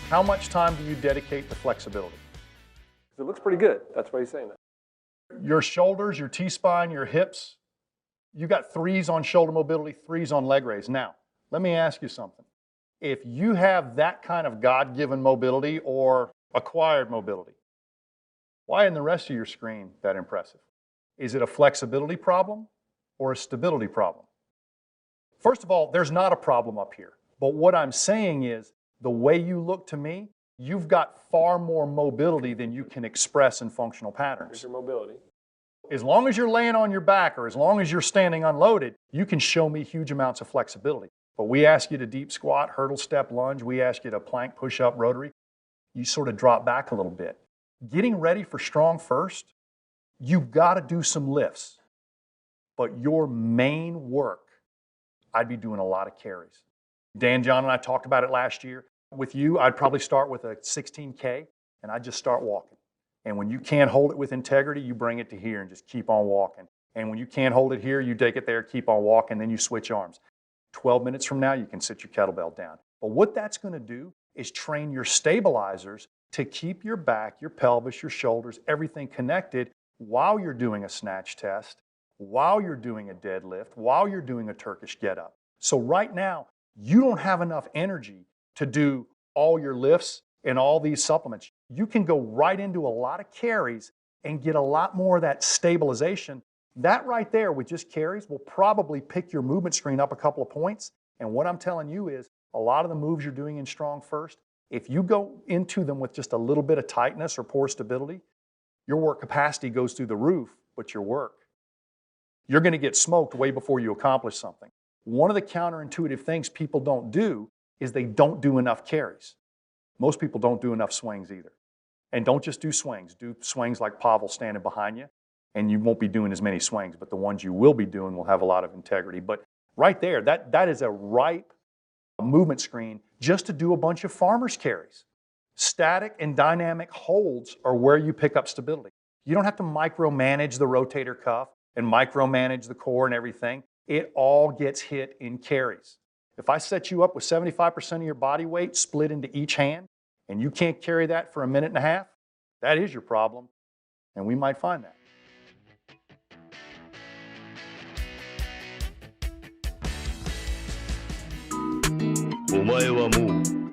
How much time do you dedicate to flexibility? It looks pretty good. That's why he's saying that. Your shoulders, your T-spine, your hips, you got 3s on shoulder mobility, 3s on leg raise. Now, let me ask you something. If you have that kind of God-given mobility or acquired mobility, why isn't the rest of your screen that impressive? Is it a flexibility problem or a stability problem? First of all, there's not a problem up here. But what I'm saying is, the way you look to me, you've got far more mobility than you can express in functional patterns. Here's your mobility. As long as you're laying on your back or as long as you're standing unloaded, you can show me huge amounts of flexibility. But we ask you to deep squat, hurdle, step, lunge. We ask you to plank, push up, rotary. You sort of drop back a little bit. Getting ready for strong first, you've got to do some lifts. But your main work, I'd be doing a lot of carries. Dan, John, and I talked about it last year. With you, I'd probably start with a 16K, and I'd just start walking. And when you can't hold it with integrity, you bring it to here and just keep on walking. And when you can't hold it here, you take it there, keep on walking, then you switch arms. 12 minutes from now, you can sit your kettlebell down. But what that's going to do is train your stabilizers to keep your back, your pelvis, your shoulders, everything connected while you're doing a snatch test, while you're doing a deadlift, while you're doing a Turkish get-up. So right now, you don't have enough energy to do all your lifts and all these supplements. You can go right into a lot of carries and get a lot more of that stabilization. That right there with just carries will probably pick your movement screen up a couple of points. And what I'm telling you is a lot of the moves you're doing in strong first, if you go into them with just a little bit of tightness or poor stability, your work capacity goes through the roof, but your work, you're going to get smoked way before you accomplish something. One of the counterintuitive things people don't do is they don't do enough carries. Most people don't do enough swings either. And don't just do swings. Do swings like Pavel standing behind you, and you won't be doing as many swings, but the ones you will be doing will have a lot of integrity. But right there, that is a ripe movement screen just to do a bunch of farmer's carries. Static and dynamic holds are where you pick up stability. You don't have to micromanage the rotator cuff and micromanage the core and everything. It all gets hit in carries. If I set you up with 75% of your body weight split into each hand, and you can't carry that for a minute and a half, that is your problem, and we might find that. お前はもう